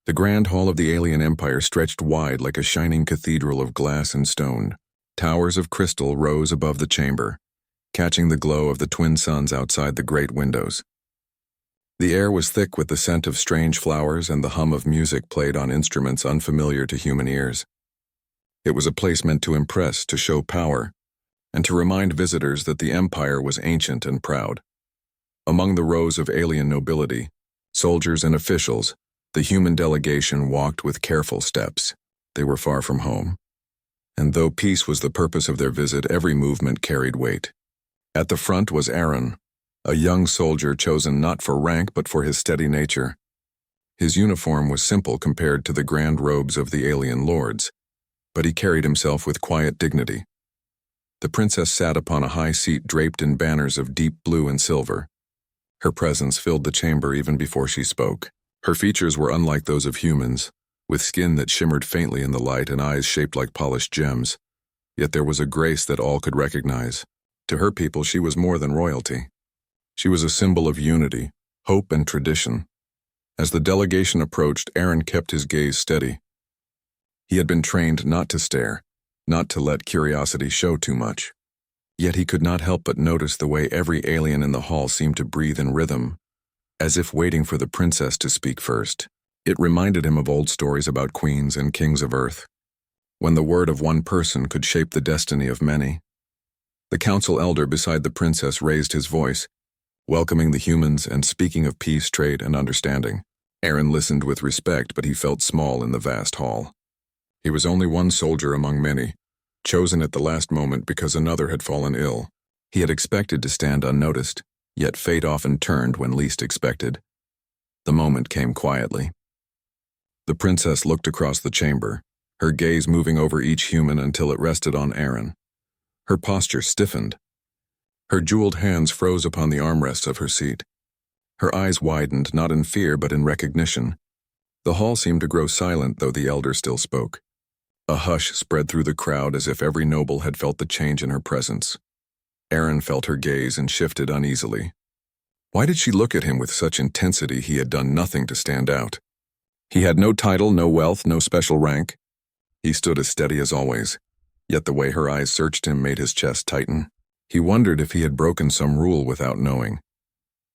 The grand hall of the alien empire stretched wide like a shining cathedral of glass and stone. Towers of crystal rose above the chamber, catching the glow of the twin suns outside the great windows. The air was thick with the scent of strange flowers, and the hum of music played on instruments unfamiliar to human ears. It was a place meant to impress, to show power, and to remind visitors that the empire was ancient and proud. Among the rows of alien nobility, soldiers and officials, the human delegation walked with careful steps. They were far from home. And though peace was the purpose of their visit, every movement carried weight. At the front was Aaron, a young soldier chosen not for rank but for his steady nature. His uniform was simple compared to the grand robes of the alien lords, but he carried himself with quiet dignity. The princess sat upon a high seat draped in banners of deep blue and silver. Her presence filled the chamber even before she spoke. Her features were unlike those of humans, with skin that shimmered faintly in the light and eyes shaped like polished gems. Yet there was a grace that all could recognize. To her people, she was more than royalty. She was a symbol of unity, hope, and tradition. As the delegation approached, Aaron kept his gaze steady. He had been trained not to stare, not to let curiosity show too much. Yet he could not help but notice the way every alien in the hall seemed to breathe in rhythm, as if waiting for the princess to speak first. It reminded him of old stories about queens and kings of Earth, when the word of one person could shape the destiny of many. The council elder beside the princess raised his voice, welcoming the humans and speaking of peace, trade, and understanding. Aaron listened with respect, but he felt small in the vast hall. He was only one soldier among many, chosen at the last moment because another had fallen ill. He had expected to stand unnoticed, yet fate often turned when least expected. The moment came quietly. The princess looked across the chamber, her gaze moving over each human until it rested on Aaron. Her posture stiffened. Her jeweled hands froze upon the armrests of her seat. Her eyes widened, not in fear but in recognition. The hall seemed to grow silent, though the elder still spoke. A hush spread through the crowd as if every noble had felt the change in her presence. Aaron felt her gaze and shifted uneasily. Why did she look at him with such intensity? He had done nothing to stand out. He had no title, no wealth, no special rank. He stood as steady as always, yet the way her eyes searched him made his chest tighten. He wondered if he had broken some rule without knowing.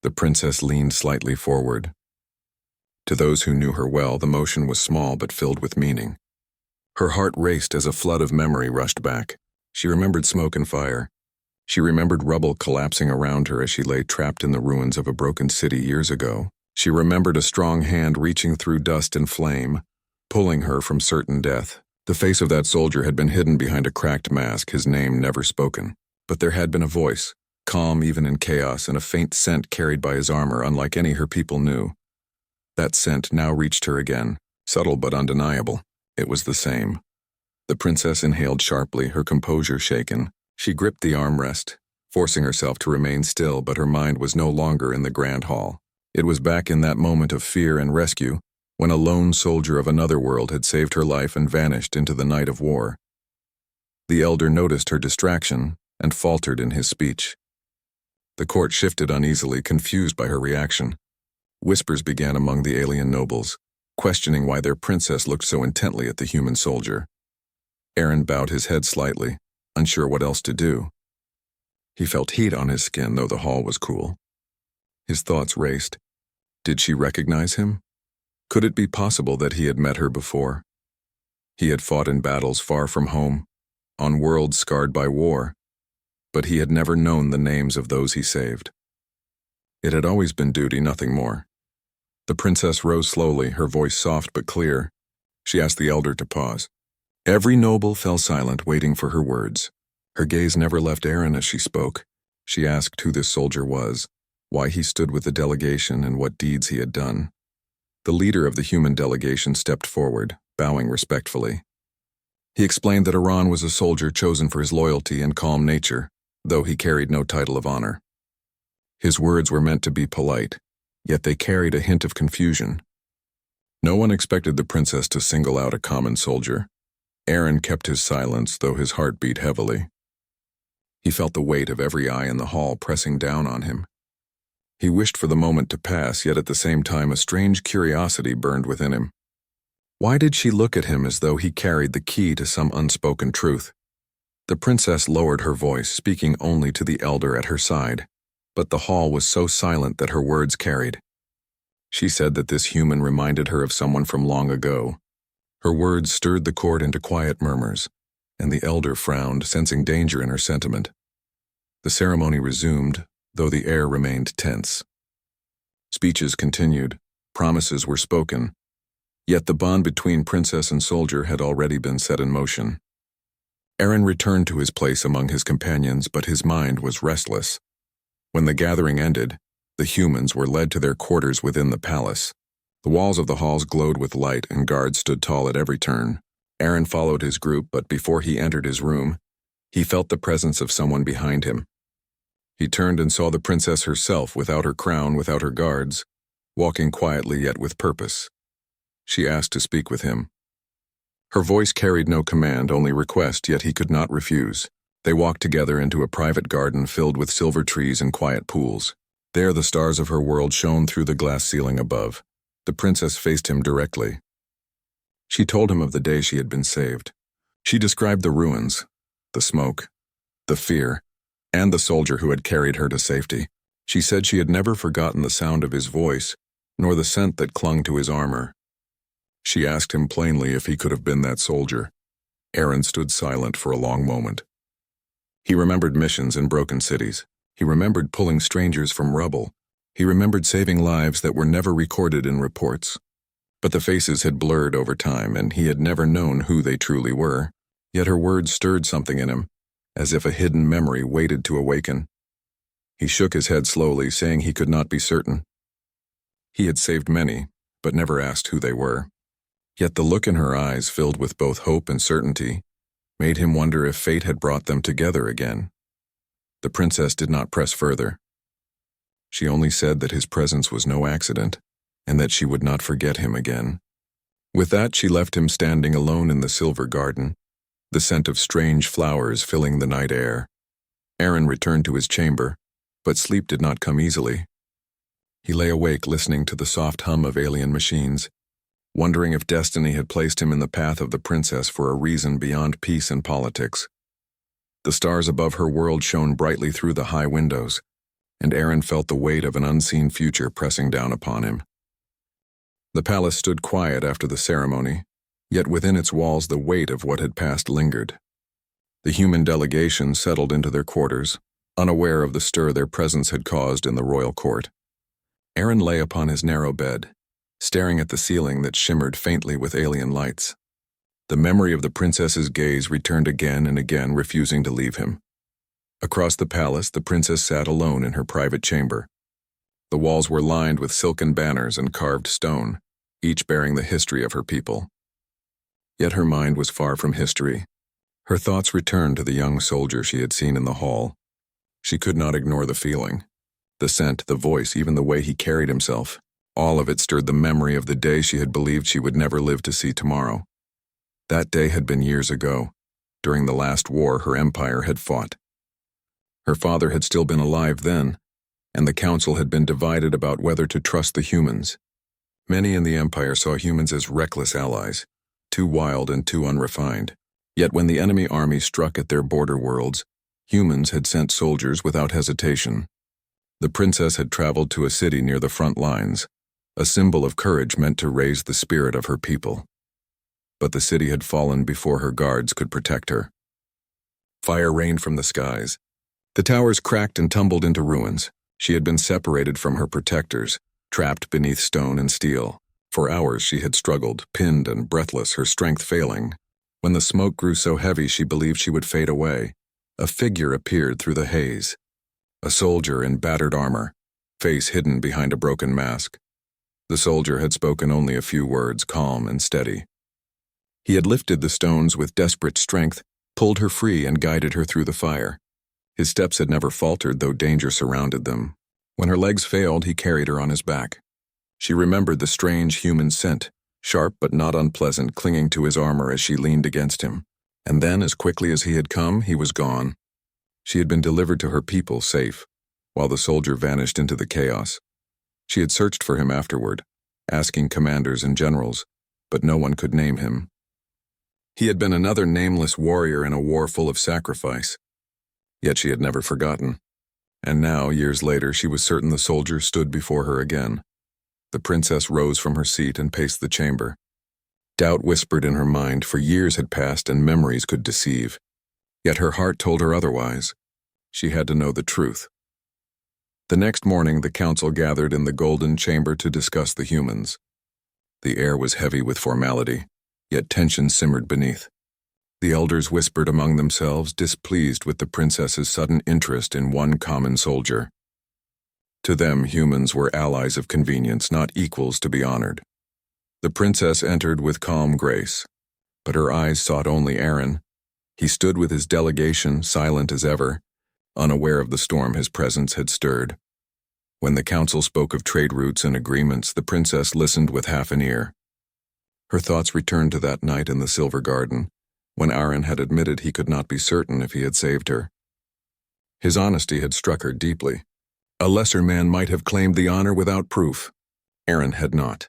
The princess leaned slightly forward. To those who knew her well, the motion was small but filled with meaning. Her heart raced as a flood of memory rushed back. She remembered smoke and fire. She remembered rubble collapsing around her as she lay trapped in the ruins of a broken city years ago. She remembered a strong hand reaching through dust and flame, pulling her from certain death. The face of that soldier had been hidden behind a cracked mask, his name never spoken. But there had been a voice, calm even in chaos, and a faint scent carried by his armor unlike any her people knew. That scent now reached her again, subtle but undeniable. It was the same. The princess inhaled sharply, her composure shaken. She gripped the armrest, forcing herself to remain still, but her mind was no longer in the grand hall. It was back in that moment of fear and rescue, when a lone soldier of another world had saved her life and vanished into the night of war. The elder noticed her distraction and faltered in his speech. The court shifted uneasily, confused by her reaction. Whispers began among the alien nobles, questioning why their princess looked so intently at the human soldier. Aaron bowed his head slightly, unsure what else to do. He felt heat on his skin, though the hall was cool. His thoughts raced. Did she recognize him? Could it be possible that he had met her before? He had fought in battles far from home, on worlds scarred by war, but he had never known the names of those he saved. It had always been duty, nothing more. The princess rose slowly, her voice soft but clear. She asked the elder to pause. Every noble fell silent, waiting for her words. Her gaze never left Aaron as she spoke. She asked who this soldier was, why he stood with the delegation, and what deeds he had done. The leader of the human delegation stepped forward, bowing respectfully. He explained that Aaron was a soldier chosen for his loyalty and calm nature, though he carried no title of honor. His words were meant to be polite, yet they carried a hint of confusion. No one expected the princess to single out a common soldier. Aaron kept his silence, though his heart beat heavily. He felt the weight of every eye in the hall pressing down on him. He wished for the moment to pass, yet at the same time a strange curiosity burned within him. Why did she look at him as though he carried the key to some unspoken truth? The princess lowered her voice, speaking only to the elder at her side, but the hall was so silent that her words carried. She said that this human reminded her of someone from long ago. Her words stirred the court into quiet murmurs, and the elder frowned, sensing danger in her sentiment. The ceremony resumed, though the air remained tense. Speeches continued, promises were spoken, yet the bond between princess and soldier had already been set in motion. Aaron returned to his place among his companions, but his mind was restless. When the gathering ended, the humans were led to their quarters within the palace. The walls of the halls glowed with light, and guards stood tall at every turn. Aaron followed his group, but before he entered his room, he felt the presence of someone behind him. He turned and saw the princess herself, without her crown, without her guards, walking quietly yet with purpose. She asked to speak with him. Her voice carried no command, only request, yet he could not refuse. They walked together into a private garden filled with silver trees and quiet pools. There the stars of her world shone through the glass ceiling above. The princess faced him directly. She told him of the day she had been saved. She described the ruins, the smoke, the fear, and the soldier who had carried her to safety. She said she had never forgotten the sound of his voice, nor the scent that clung to his armor. She asked him plainly if he could have been that soldier. Aaron stood silent for a long moment. He remembered missions in broken cities. He remembered pulling strangers from rubble. He remembered saving lives that were never recorded in reports. But the faces had blurred over time, and he had never known who they truly were. Yet her words stirred something in him, as if a hidden memory waited to awaken. He shook his head slowly, saying he could not be certain. He had saved many, but never asked who they were. Yet the look in her eyes, filled with both hope and certainty, made him wonder if fate had brought them together again. The princess did not press further. She only said that his presence was no accident, and that she would not forget him again. With that, she left him standing alone in the silver garden, the scent of strange flowers filling the night air. Aaron returned to his chamber, but sleep did not come easily. He lay awake listening to the soft hum of alien machines, wondering if destiny had placed him in the path of the princess for a reason beyond peace and politics. The stars above her world shone brightly through the high windows, and Aaron felt the weight of an unseen future pressing down upon him. The palace stood quiet after the ceremony, yet within its walls the weight of what had passed lingered. The human delegation settled into their quarters, unaware of the stir their presence had caused in the royal court. Aaron lay upon his narrow bed, staring at the ceiling that shimmered faintly with alien lights. The memory of the princess's gaze returned again and again, refusing to leave him. Across the palace, the princess sat alone in her private chamber. The walls were lined with silken banners and carved stone, each bearing the history of her people. Yet her mind was far from history. Her thoughts returned to the young soldier she had seen in the hall. She could not ignore the feeling. The scent, the voice, even the way he carried himself. All of it stirred the memory of the day she had believed she would never live to see tomorrow. That day had been years ago. During the last war her empire had fought. Her father had still been alive then, and the council had been divided about whether to trust the humans. Many in the empire saw humans as reckless allies, too wild and too unrefined. Yet when the enemy army struck at their border worlds, humans had sent soldiers without hesitation. The princess had traveled to a city near the front lines, a symbol of courage meant to raise the spirit of her people. But the city had fallen before her guards could protect her. Fire rained from the skies. The towers cracked and tumbled into ruins. She had been separated from her protectors, trapped beneath stone and steel. For hours she had struggled, pinned and breathless, her strength failing. When the smoke grew so heavy she believed she would fade away, a figure appeared through the haze. A soldier in battered armor, face hidden behind a broken mask. The soldier had spoken only a few words, calm and steady. He had lifted the stones with desperate strength, pulled her free and guided her through the fire. His steps had never faltered, though danger surrounded them. When her legs failed, he carried her on his back. She remembered the strange human scent, sharp but not unpleasant, clinging to his armor as she leaned against him. And then, as quickly as he had come, he was gone. She had been delivered to her people safe, while the soldier vanished into the chaos. She had searched for him afterward, asking commanders and generals, but no one could name him. He had been another nameless warrior in a war full of sacrifice, yet she had never forgotten. And now, years later, she was certain the soldier stood before her again. The princess rose from her seat and paced the chamber. Doubt whispered in her mind, for years had passed and memories could deceive. Yet her heart told her otherwise. She had to know the truth. The next morning, the council gathered in the golden chamber to discuss the humans. The air was heavy with formality, yet tension simmered beneath. The elders whispered among themselves, displeased with the princess's sudden interest in one common soldier. To them, humans were allies of convenience, not equals to be honored. The princess entered with calm grace, but her eyes sought only Aaron. He stood with his delegation, silent as ever, unaware of the storm his presence had stirred. When the council spoke of trade routes and agreements, the princess listened with half an ear. Her thoughts returned to that night in the Silver Garden, when Aaron had admitted he could not be certain if he had saved her. His honesty had struck her deeply. A lesser man might have claimed the honor without proof. Aaron had not.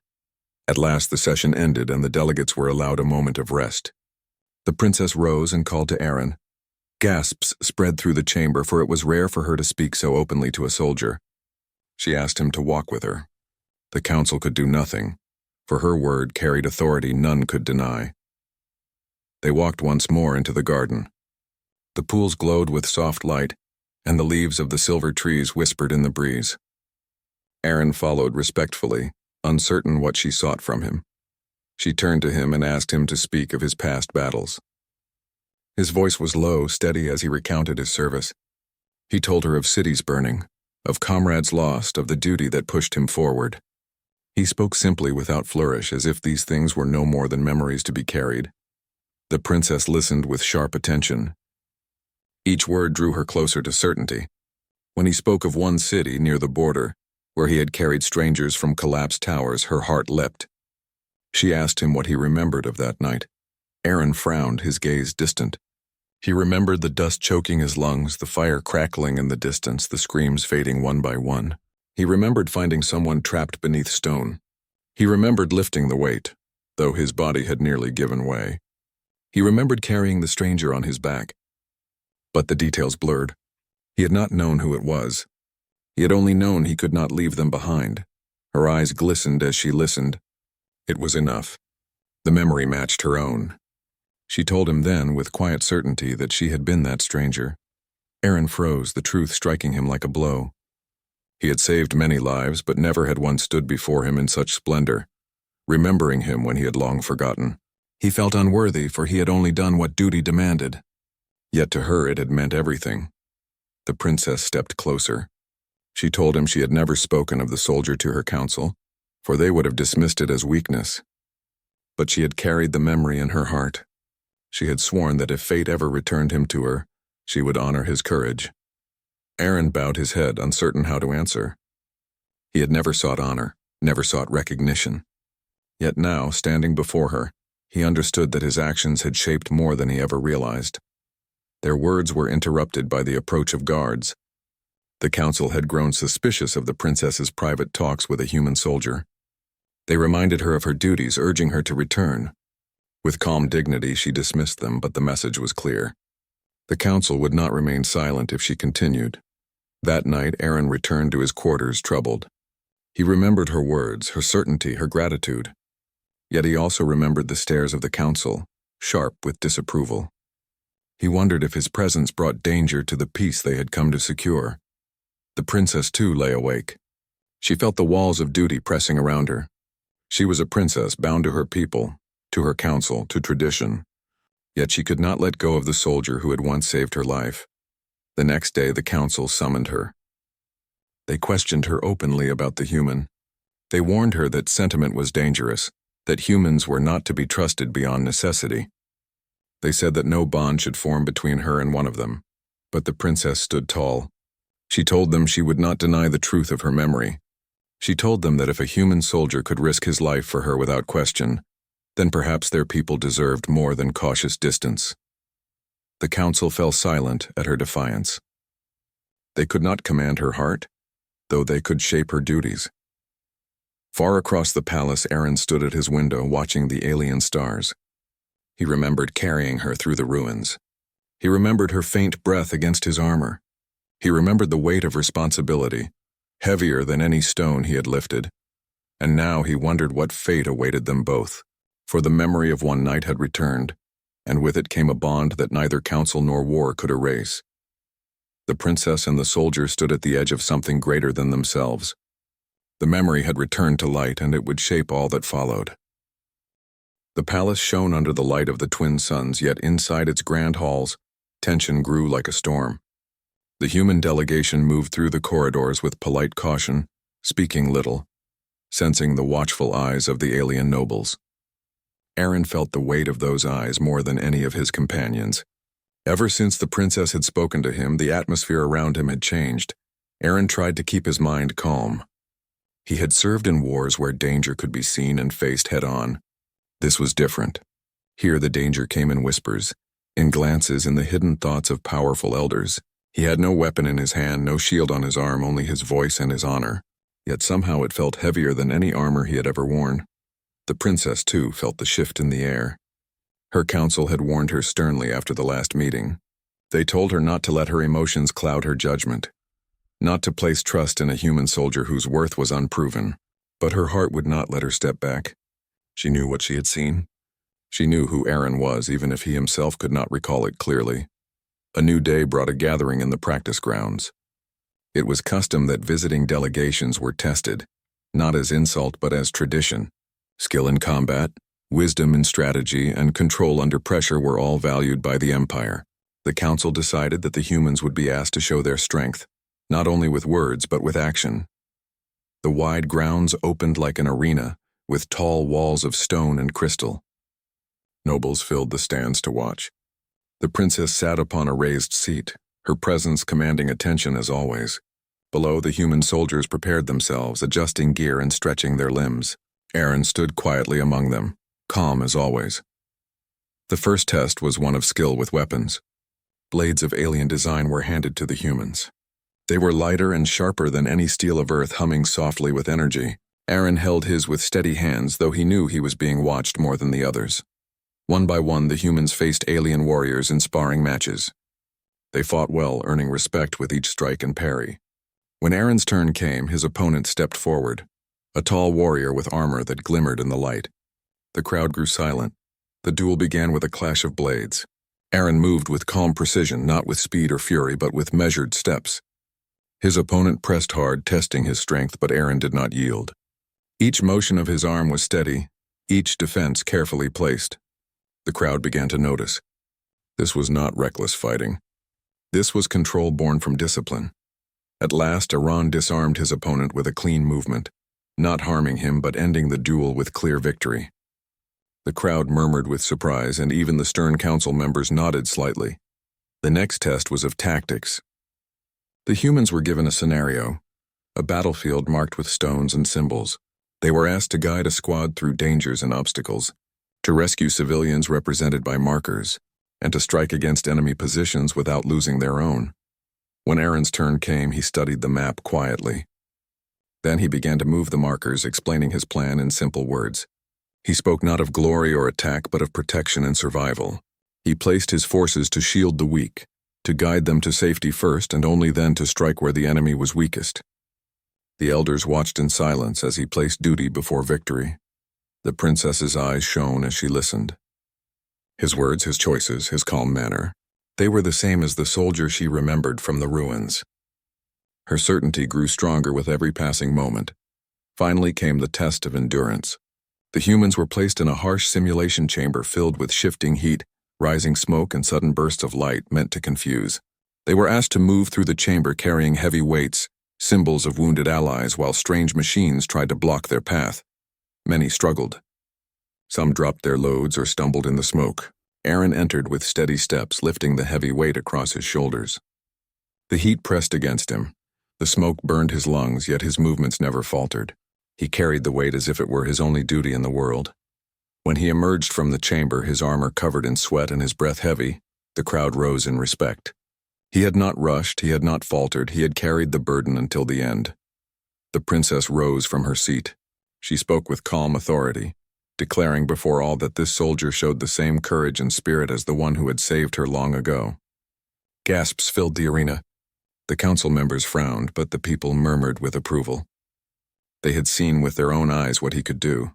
At last the session ended and the delegates were allowed a moment of rest. The princess rose and called to Aaron. Gasps spread through the chamber, for it was rare for her to speak so openly to a soldier. She asked him to walk with her. The council could do nothing, for her word carried authority none could deny. They walked once more into the garden. The pools glowed with soft light, and the leaves of the silver trees whispered in the breeze. Aaron followed respectfully, uncertain what she sought from him. She turned to him and asked him to speak of his past battles. His voice was low, steady as he recounted his service. He told her of cities burning, of comrades lost, of the duty that pushed him forward. He spoke simply without flourish, as if these things were no more than memories to be carried. The princess listened with sharp attention. Each word drew her closer to certainty. When he spoke of one city near the border, where he had carried strangers from collapsed towers, her heart leapt. She asked him what he remembered of that night. Aaron frowned, his gaze distant. He remembered the dust choking his lungs, the fire crackling in the distance, the screams fading one by one. He remembered finding someone trapped beneath stone. He remembered lifting the weight, though his body had nearly given way. He remembered carrying the stranger on his back. But the details blurred. He had not known who it was. He had only known he could not leave them behind. Her eyes glistened as she listened. It was enough. The memory matched her own. She told him then, with quiet certainty, that she had been that stranger. Aaron froze, the truth striking him like a blow. He had saved many lives, but never had one stood before him in such splendor, remembering him when he had long forgotten. He felt unworthy, for he had only done what duty demanded. Yet to her it had meant everything. The princess stepped closer. She told him she had never spoken of the soldier to her council, for they would have dismissed it as weakness. But she had carried the memory in her heart. She had sworn that if fate ever returned him to her, she would honor his courage. Aaron bowed his head, uncertain how to answer. He had never sought honor, never sought recognition. Yet now, standing before her, he understood that his actions had shaped more than he ever realized. Their words were interrupted by the approach of guards. The council had grown suspicious of the princess's private talks with a human soldier. They reminded her of her duties, urging her to return. With calm dignity, she dismissed them, but the message was clear. The council would not remain silent if she continued. That night, Aaron returned to his quarters troubled. He remembered her words, her certainty, her gratitude. Yet he also remembered the stares of the council, sharp with disapproval. He wondered if his presence brought danger to the peace they had come to secure. The princess, too, lay awake. She felt the walls of duty pressing around her. She was a princess bound to her people, to her council, to tradition. Yet she could not let go of the soldier who had once saved her life. The next day, the council summoned her. They questioned her openly about the human. They warned her that sentiment was dangerous, that humans were not to be trusted beyond necessity. They said that no bond should form between her and one of them, but the princess stood tall. She told them she would not deny the truth of her memory. She told them that if a human soldier could risk his life for her without question, then perhaps their people deserved more than cautious distance. The council fell silent at her defiance. They could not command her heart, though they could shape her duties. Far across the palace, Aaron stood at his window watching the alien stars. He remembered carrying her through the ruins. He remembered her faint breath against his armor. He remembered the weight of responsibility, heavier than any stone he had lifted. And now he wondered what fate awaited them both, for the memory of one night had returned, and with it came a bond that neither council nor war could erase. The princess and the soldier stood at the edge of something greater than themselves. The memory had returned to light, and it would shape all that followed. The palace shone under the light of the twin suns, yet inside its grand halls, tension grew like a storm. The human delegation moved through the corridors with polite caution, speaking little, sensing the watchful eyes of the alien nobles. Aaron felt the weight of those eyes more than any of his companions. Ever since the princess had spoken to him, the atmosphere around him had changed. Aaron tried to keep his mind calm. He had served in wars where danger could be seen and faced head-on. This was different. Here the danger came in whispers, in glances, in the hidden thoughts of powerful elders. He had no weapon in his hand, no shield on his arm, only his voice and his honor. Yet somehow it felt heavier than any armor he had ever worn. The princess, too, felt the shift in the air. Her council had warned her sternly after the last meeting. They told her not to let her emotions cloud her judgment, not to place trust in a human soldier whose worth was unproven. But her heart would not let her step back. She knew what she had seen. She knew who Aaron was, even if he himself could not recall it clearly. A new day brought a gathering in the practice grounds. It was custom that visiting delegations were tested, not as insult but as tradition. Skill in combat, wisdom in strategy, and control under pressure were all valued by the Empire. The council decided that the humans would be asked to show their strength, not only with words but with action. The wide grounds opened like an arena, with tall walls of stone and crystal. Nobles filled the stands to watch. The princess sat upon a raised seat, her presence commanding attention as always. Below, the human soldiers prepared themselves, adjusting gear and stretching their limbs. Aaron stood quietly among them, calm as always. The first test was one of skill with weapons. Blades of alien design were handed to the humans. They were lighter and sharper than any steel of Earth, humming softly with energy. Aaron held his with steady hands, though he knew he was being watched more than the others. One by one, the humans faced alien warriors in sparring matches. They fought well, earning respect with each strike and parry. When Aaron's turn came, his opponent stepped forward, a tall warrior with armor that glimmered in the light. The crowd grew silent. The duel began with a clash of blades. Aaron moved with calm precision, not with speed or fury, but with measured steps. His opponent pressed hard, testing his strength, but Aaron did not yield. Each motion of his arm was steady, each defense carefully placed. The crowd began to notice. This was not reckless fighting. This was control born from discipline. At last, Aaron disarmed his opponent with a clean movement, not harming him but ending the duel with clear victory. The crowd murmured with surprise, and even the stern council members nodded slightly. The next test was of tactics. The humans were given a scenario, a battlefield marked with stones and symbols. They were asked to guide a squad through dangers and obstacles, to rescue civilians represented by markers, and to strike against enemy positions without losing their own. When Aaron's turn came, he studied the map quietly. Then he began to move the markers, explaining his plan in simple words. He spoke not of glory or attack, but of protection and survival. He placed his forces to shield the weak, to guide them to safety first, and only then to strike where the enemy was weakest. The elders watched in silence as he placed duty before victory. The princess's eyes shone as she listened. His words, his choices, his calm manner, they were the same as the soldier she remembered from the ruins. Her certainty grew stronger with every passing moment. Finally came the test of endurance. The humans were placed in a harsh simulation chamber filled with shifting heat, rising smoke, and sudden bursts of light meant to confuse. They were asked to move through the chamber carrying heavy weights, symbols of wounded allies, while strange machines tried to block their path. Many struggled. Some dropped their loads or stumbled in the smoke. Aaron entered with steady steps, lifting the heavy weight across his shoulders. The heat pressed against him. The smoke burned his lungs, yet his movements never faltered. He carried the weight as if it were his only duty in the world. When he emerged from the chamber, his armor covered in sweat and his breath heavy, the crowd rose in respect. He had not rushed, he had not faltered, he had carried the burden until the end. The princess rose from her seat. She spoke with calm authority, declaring before all that this soldier showed the same courage and spirit as the one who had saved her long ago. Gasps filled the arena. The council members frowned, but the people murmured with approval. They had seen with their own eyes what he could do.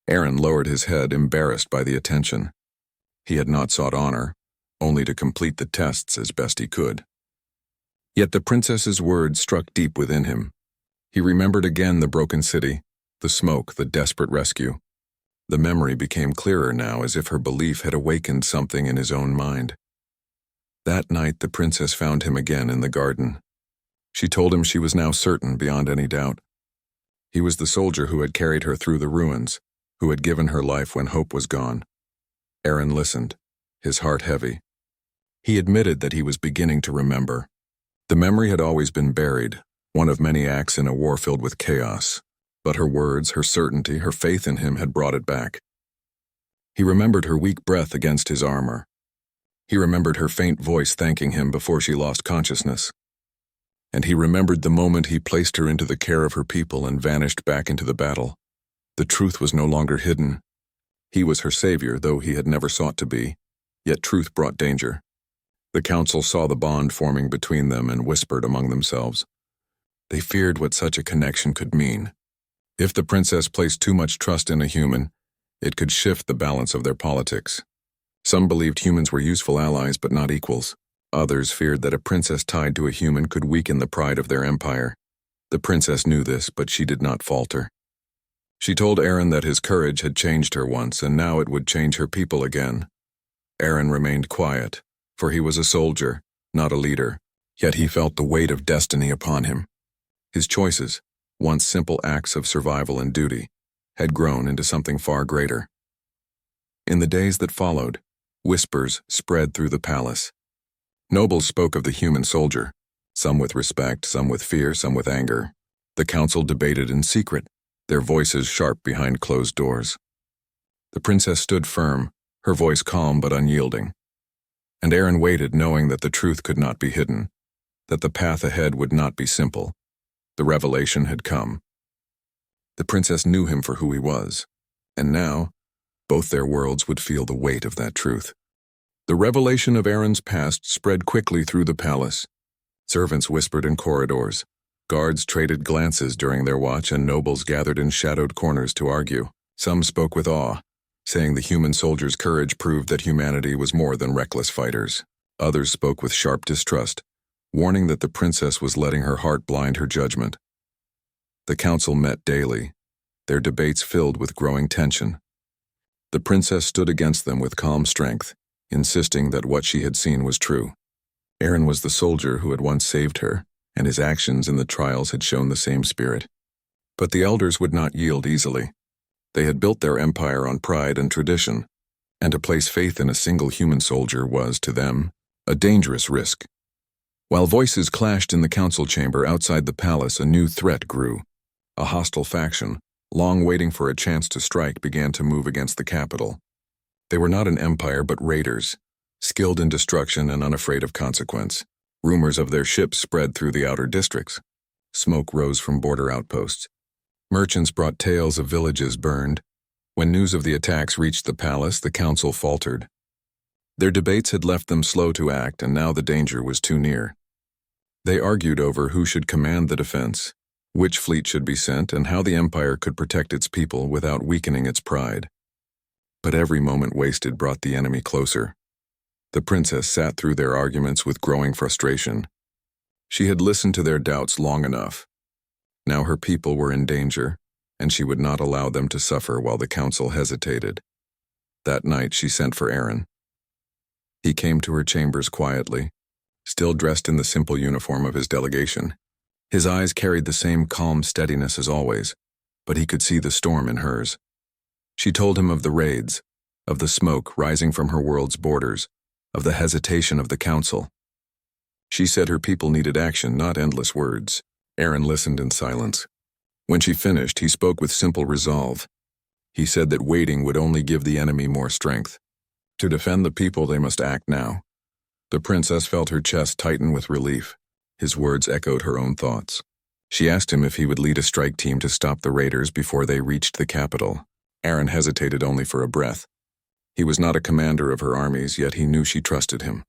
Aaron lowered his head, embarrassed by the attention. He had not sought honor, only to complete the tests as best he could. Yet the princess's words struck deep within him. He remembered again the broken city, the smoke, the desperate rescue. The memory became clearer now, as if her belief had awakened something in his own mind. That night the princess found him again in the garden. She told him she was now certain beyond any doubt. He was the soldier who had carried her through the ruins, who had given her life when hope was gone. Aaron listened, his heart heavy. He admitted that he was beginning to remember. The memory had always been buried, one of many acts in a war filled with chaos, but her words, her certainty, her faith in him had brought it back. He remembered her weak breath against his armor. He remembered her faint voice thanking him before she lost consciousness. And he remembered the moment he placed her into the care of her people and vanished back into the battle. The truth was no longer hidden. He was her savior, though he had never sought to be, yet truth brought danger. The council saw the bond forming between them and whispered among themselves. They feared what such a connection could mean. If the princess placed too much trust in a human, it could shift the balance of their politics. Some believed humans were useful allies but not equals. Others feared that a princess tied to a human could weaken the pride of their empire. The princess knew this, but she did not falter. She told Aaron that his courage had changed her once, and now it would change her people again. Aaron remained quiet, for he was a soldier, not a leader, yet he felt the weight of destiny upon him. His choices, once simple acts of survival and duty, had grown into something far greater. In the days that followed, whispers spread through the palace. Nobles spoke of the human soldier, some with respect, some with fear, some with anger. The council debated in secret, their voices sharp behind closed doors. The princess stood firm, her voice calm but unyielding. And Aaron waited, knowing that the truth could not be hidden, that the path ahead would not be simple. The revelation had come. The princess knew him for who he was, and now, both their worlds would feel the weight of that truth. The revelation of Aaron's past spread quickly through the palace. Servants whispered in corridors. Guards traded glances during their watch, and nobles gathered in shadowed corners to argue. Some spoke with awe, saying the human soldier's courage proved that humanity was more than reckless fighters. Others spoke with sharp distrust, warning that the princess was letting her heart blind her judgment. The council met daily, their debates filled with growing tension. The princess stood against them with calm strength, insisting that what she had seen was true. Aaron was the soldier who had once saved her, and his actions in the trials had shown the same spirit. But the elders would not yield easily. They had built their empire on pride and tradition, and to place faith in a single human soldier was, to them, a dangerous risk. While voices clashed in the council chamber outside the palace, a new threat grew. A hostile faction, long waiting for a chance to strike, began to move against the capital. They were not an empire but raiders, skilled in destruction and unafraid of consequence. Rumors of their ships spread through the outer districts. Smoke rose from border outposts. Merchants brought tales of villages burned. When news of the attacks reached the palace, the council faltered. Their debates had left them slow to act, and now the danger was too near. They argued over who should command the defense, which fleet should be sent, and how the empire could protect its people without weakening its pride. But every moment wasted brought the enemy closer. The princess sat through their arguments with growing frustration. She had listened to their doubts long enough. Now her people were in danger, and she would not allow them to suffer while the council hesitated. That night she sent for Aaron. He came to her chambers quietly, still dressed in the simple uniform of his delegation. His eyes carried the same calm steadiness as always, but he could see the storm in hers. She told him of the raids, of the smoke rising from her world's borders, of the hesitation of the council. She said her people needed action, not endless words. Aaron listened in silence. When she finished, he spoke with simple resolve. He said that waiting would only give the enemy more strength. To defend the people, they must act now. The princess felt her chest tighten with relief. His words echoed her own thoughts. She asked him if he would lead a strike team to stop the raiders before they reached the capital. Aaron hesitated only for a breath. He was not a commander of her armies, yet he knew she trusted him.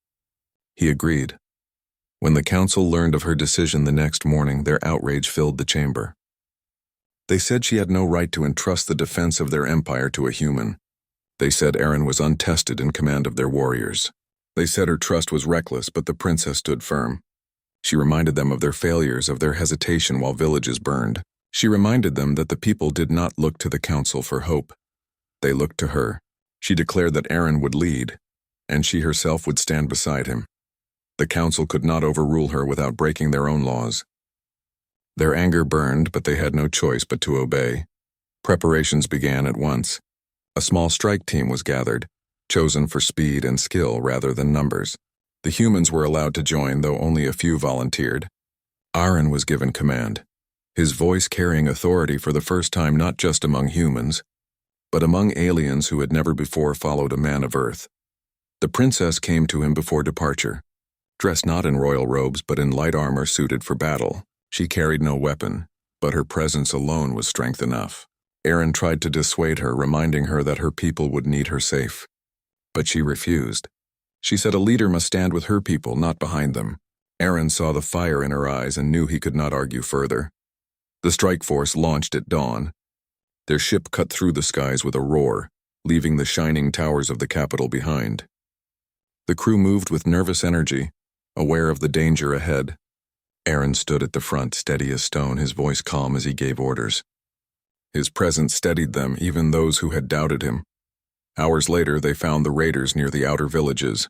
He agreed. When the council learned of her decision the next morning, their outrage filled the chamber. They said she had no right to entrust the defense of their empire to a human. They said Aaron was untested in command of their warriors. They said her trust was reckless, but the princess stood firm. She reminded them of their failures, of their hesitation while villages burned. She reminded them that the people did not look to the council for hope. They looked to her. She declared that Aaron would lead, and she herself would stand beside him. The council could not overrule her without breaking their own laws. Their anger burned, but they had no choice but to obey. Preparations began at once. A small strike team was gathered, chosen for speed and skill rather than numbers. The humans were allowed to join, though only a few volunteered. Aaron was given command, his voice carrying authority for the first time not just among humans, but among aliens who had never before followed a man of Earth. The princess came to him before departure, dressed not in royal robes but in light armor suited for battle. She carried no weapon, but her presence alone was strength enough. Aaron tried to dissuade her, reminding her that her people would need her safe. But she refused. She said a leader must stand with her people, not behind them. Aaron saw the fire in her eyes and knew he could not argue further. The strike force launched at dawn. Their ship cut through the skies with a roar, leaving the shining towers of the capital behind. The crew moved with nervous energy, aware of the danger ahead. Aaron stood at the front, steady as stone, his voice calm as he gave orders. His presence steadied them, even those who had doubted him. Hours later, they found the raiders near the outer villages.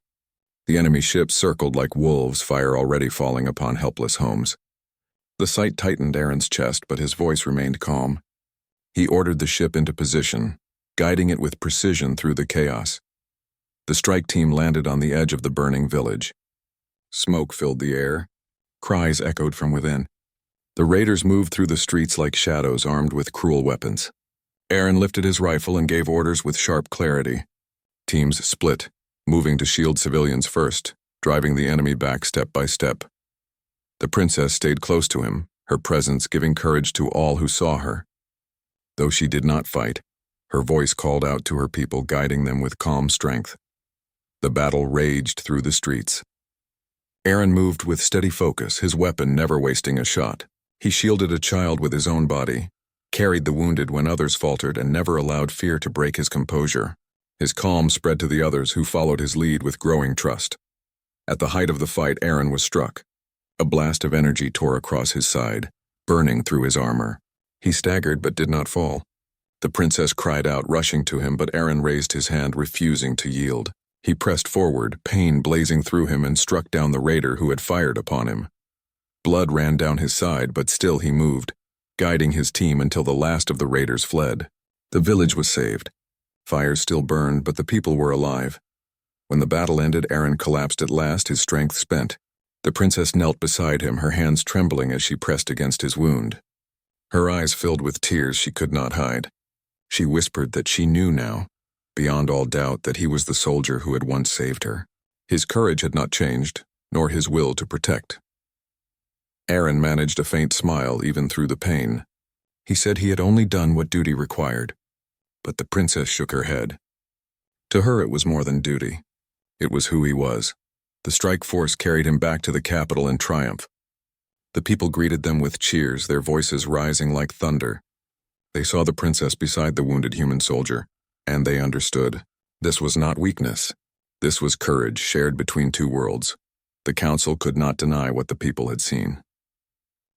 The enemy ships circled like wolves, fire already falling upon helpless homes. The sight tightened Aaron's chest, but his voice remained calm. He ordered the ship into position, guiding it with precision through the chaos. The strike team landed on the edge of the burning village. Smoke filled the air. Cries echoed from within. The raiders moved through the streets like shadows, armed with cruel weapons. Aaron lifted his rifle and gave orders with sharp clarity. Teams split, moving to shield civilians first, driving the enemy back step by step. The princess stayed close to him, her presence giving courage to all who saw her. Though she did not fight, her voice called out to her people, guiding them with calm strength. The battle raged through the streets. Aaron moved with steady focus, his weapon never wasting a shot. He shielded a child with his own body, carried the wounded when others faltered, and never allowed fear to break his composure. His calm spread to the others, who followed his lead with growing trust. At the height of the fight, Aaron was struck. A blast of energy tore across his side, burning through his armor. He staggered but did not fall. The princess cried out, rushing to him, but Aaron raised his hand, refusing to yield. He pressed forward, pain blazing through him, and struck down the raider who had fired upon him. Blood ran down his side, but still he moved, guiding his team until the last of the raiders fled. The village was saved. Fires still burned, but the people were alive. When the battle ended, Aaron collapsed at last, his strength spent. The princess knelt beside him, her hands trembling as she pressed against his wound. Her eyes filled with tears she could not hide. She whispered that she knew now, beyond all doubt, that he was the soldier who had once saved her. His courage had not changed, nor his will to protect. Aaron managed a faint smile even through the pain. He said he had only done what duty required. But the princess shook her head. To her it was more than duty. It was who he was. The strike force carried him back to the capital in triumph. The people greeted them with cheers, their voices rising like thunder. They saw the princess beside the wounded human soldier, and they understood. This was not weakness. This was courage shared between two worlds. The council could not deny what the people had seen.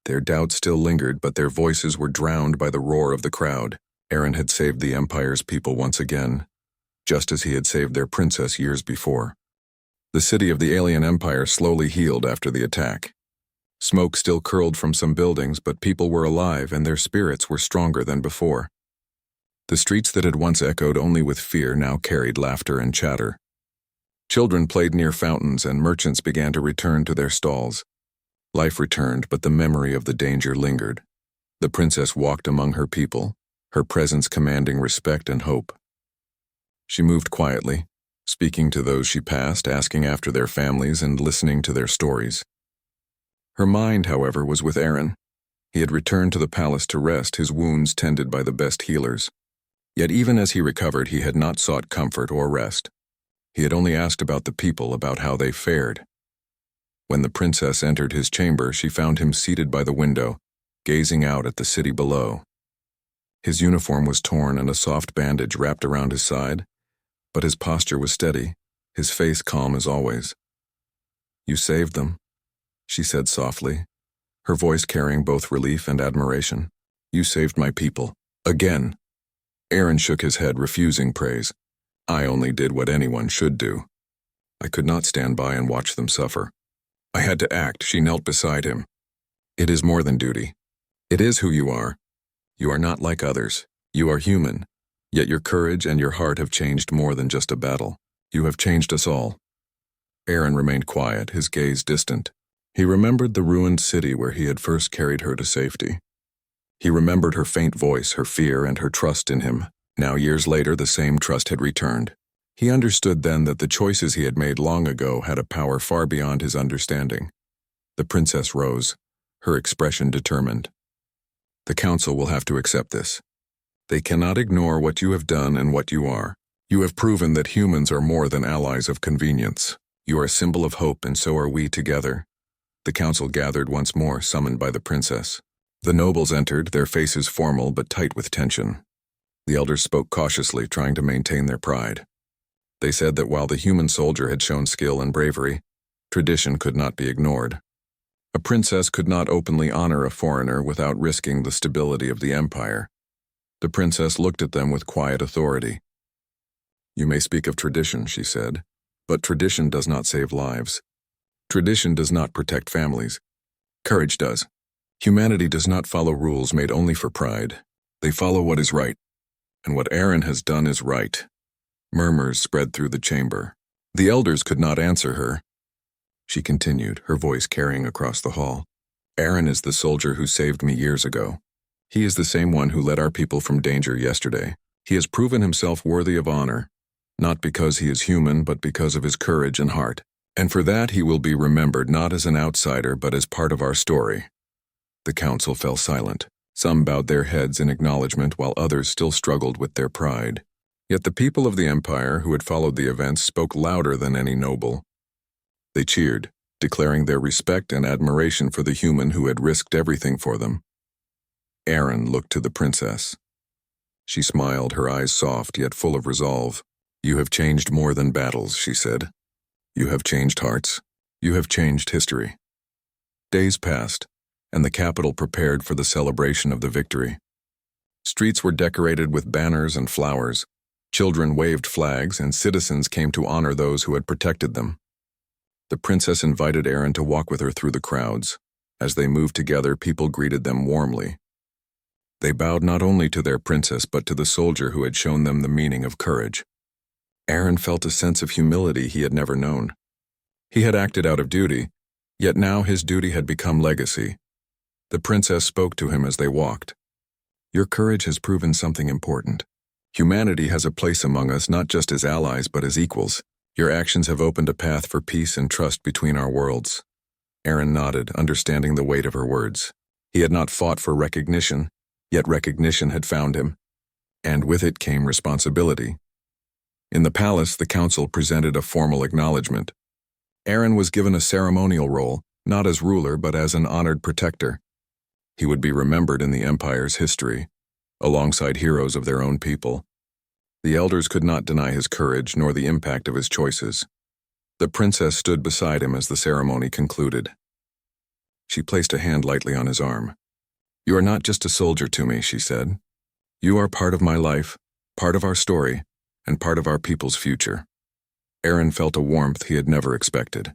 Their doubts still lingered, but their voices were drowned by the roar of the crowd. Aaron had saved the Empire's people once again, just as he had saved their princess years before. The city of the alien empire slowly healed after the attack. Smoke still curled from some buildings, but people were alive and their spirits were stronger than before. The streets that had once echoed only with fear now carried laughter and chatter. Children played near fountains and merchants began to return to their stalls. Life returned, but the memory of the danger lingered. The princess walked among her people, her presence commanding respect and hope. She moved quietly, speaking to those she passed, asking after their families and listening to their stories. Her mind, however, was with Aaron. He had returned to the palace to rest, his wounds tended by the best healers. Yet even as he recovered, he had not sought comfort or rest. He had only asked about the people, about how they fared. When the princess entered his chamber, she found him seated by the window, gazing out at the city below. His uniform was torn and a soft bandage wrapped around his side, but his posture was steady, his face calm as always. "You saved them," she said softly, her voice carrying both relief and admiration. "You saved my people. Again." Aaron shook his head, refusing praise. "I only did what anyone should do. I could not stand by and watch them suffer. I had to act." She knelt beside him. "It is more than duty. It is who you are. You are not like others. You are human. Yet your courage and your heart have changed more than just a battle. You have changed us all." Aaron remained quiet, his gaze distant. He remembered the ruined city where he had first carried her to safety. He remembered her faint voice, her fear, and her trust in him. Now, years later, the same trust had returned. He understood then that the choices he had made long ago had a power far beyond his understanding. The princess rose, her expression determined. "The council will have to accept this. They cannot ignore what you have done and what you are. You have proven that humans are more than allies of convenience. You are a symbol of hope, and so are we together." The council gathered once more, summoned by the princess. The nobles entered, their faces formal but tight with tension. The elders spoke cautiously, trying to maintain their pride. They said that while the human soldier had shown skill and bravery, tradition could not be ignored. A princess could not openly honor a foreigner without risking the stability of the empire. The princess looked at them with quiet authority. "You may speak of tradition," she said, "but tradition does not save lives. Tradition does not protect families. Courage does. Humanity does not follow rules made only for pride. They follow what is right. And what Aaron has done is right." Murmurs spread through the chamber. The elders could not answer her. She continued, her voice carrying across the hall. "Aaron is the soldier who saved me years ago. He is the same one who led our people from danger yesterday. He has proven himself worthy of honor, not because he is human, but because of his courage and heart. And for that he will be remembered not as an outsider, but as part of our story." The council fell silent. Some bowed their heads in acknowledgement, while others still struggled with their pride. Yet the people of the empire who had followed the events spoke louder than any noble. They cheered, declaring their respect and admiration for the human who had risked everything for them. Aaron looked to the princess. She smiled, her eyes soft yet full of resolve. "You have changed more than battles," she said. "You have changed hearts. You have changed history." Days passed, and the capital prepared for the celebration of the victory. Streets were decorated with banners and flowers. Children waved flags, and citizens came to honor those who had protected them. The princess invited Aaron to walk with her through the crowds. As they moved together, people greeted them warmly. They bowed not only to their princess, but to the soldier who had shown them the meaning of courage. Aaron felt a sense of humility he had never known. He had acted out of duty, yet now his duty had become legacy. The princess spoke to him as they walked. "Your courage has proven something important. Humanity has a place among us, not just as allies, but as equals. Your actions have opened a path for peace and trust between our worlds." Aaron nodded, understanding the weight of her words. He had not fought for recognition, yet recognition had found him, and with it came responsibility. In the palace, the council presented a formal acknowledgement. Aaron was given a ceremonial role, not as ruler, but as an honored protector. He would be remembered in the empire's history, alongside heroes of their own people. The elders could not deny his courage nor the impact of his choices. The princess stood beside him as the ceremony concluded. She placed a hand lightly on his arm. "You are not just a soldier to me," she said. "You are part of my life, part of our story, and part of our people's future." Aaron felt a warmth he had never expected.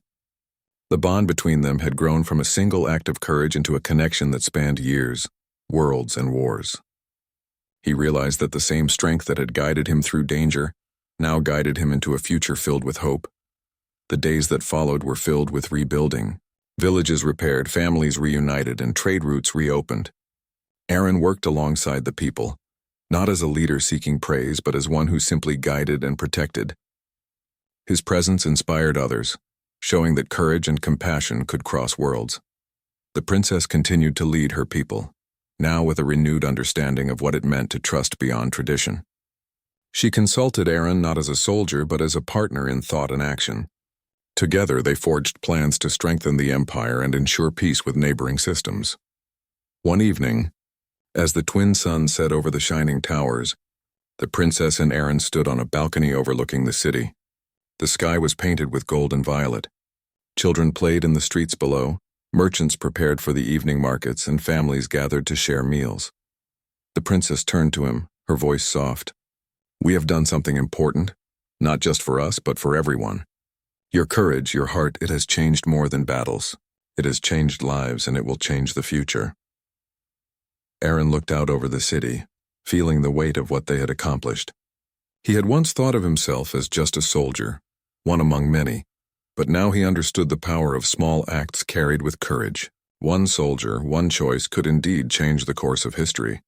The bond between them had grown from a single act of courage into a connection that spanned years, worlds, and wars. He realized that the same strength that had guided him through danger now guided him into a future filled with hope. The days that followed were filled with rebuilding. Villages repaired, families reunited, and trade routes reopened. Aaron worked alongside the people, not as a leader seeking praise, but as one who simply guided and protected. His presence inspired others, showing that courage and compassion could cross worlds. The princess continued to lead her people, now with a renewed understanding of what it meant to trust beyond tradition. She consulted Aaron not as a soldier but as a partner in thought and action. Together they forged plans to strengthen the empire and ensure peace with neighboring systems. One evening, as the twin suns set over the shining towers, the princess and Aaron stood on a balcony overlooking the city. The sky was painted with gold and violet. Children played in the streets below, merchants prepared for the evening markets, and families gathered to share meals. The princess turned to him, her voice soft. "We have done something important, not just for us, but for everyone. Your courage, your heart, it has changed more than battles. It has changed lives, and it will change the future." Aaron looked out over the city, feeling the weight of what they had accomplished. He had once thought of himself as just a soldier, one among many, but now he understood the power of small acts carried with courage. One soldier, one choice could indeed change the course of history.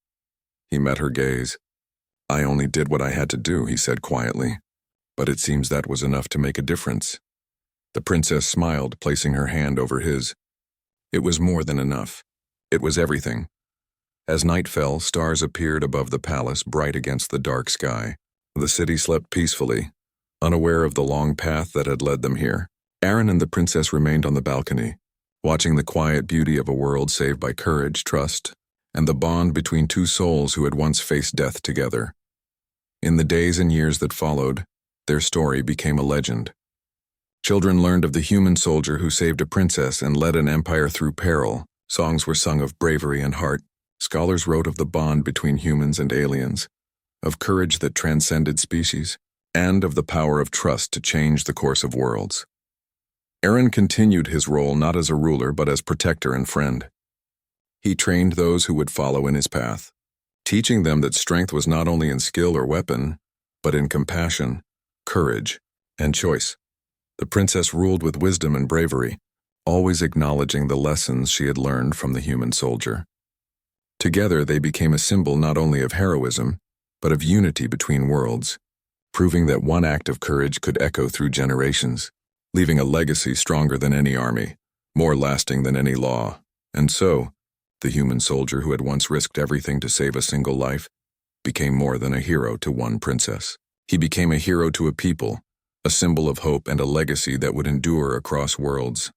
He met her gaze. "I only did what I had to do," he said quietly, "but it seems that was enough to make a difference." The princess smiled, placing her hand over his. It was more than enough. It was everything. As night fell, stars appeared above the palace, bright against the dark sky. The city slept peacefully, unaware of the long path that had led them here. Aaron and the princess remained on the balcony, watching the quiet beauty of a world saved by courage, trust, and the bond between two souls who had once faced death together. In the days and years that followed, their story became a legend. Children learned of the human soldier who saved a princess and led an empire through peril. Songs were sung of bravery and heart. Scholars wrote of the bond between humans and aliens, of courage that transcended species, and of the power of trust to change the course of worlds. Aaron continued his role not as a ruler but as protector and friend. He trained those who would follow in his path, teaching them that strength was not only in skill or weapon, but in compassion, courage, and choice. The princess ruled with wisdom and bravery, always acknowledging the lessons she had learned from the human soldier. Together they became a symbol not only of heroism, but of unity between worlds, proving that one act of courage could echo through generations, leaving a legacy stronger than any army, more lasting than any law. And so, the human soldier who had once risked everything to save a single life became more than a hero to one princess. He became a hero to a people, a symbol of hope and a legacy that would endure across worlds.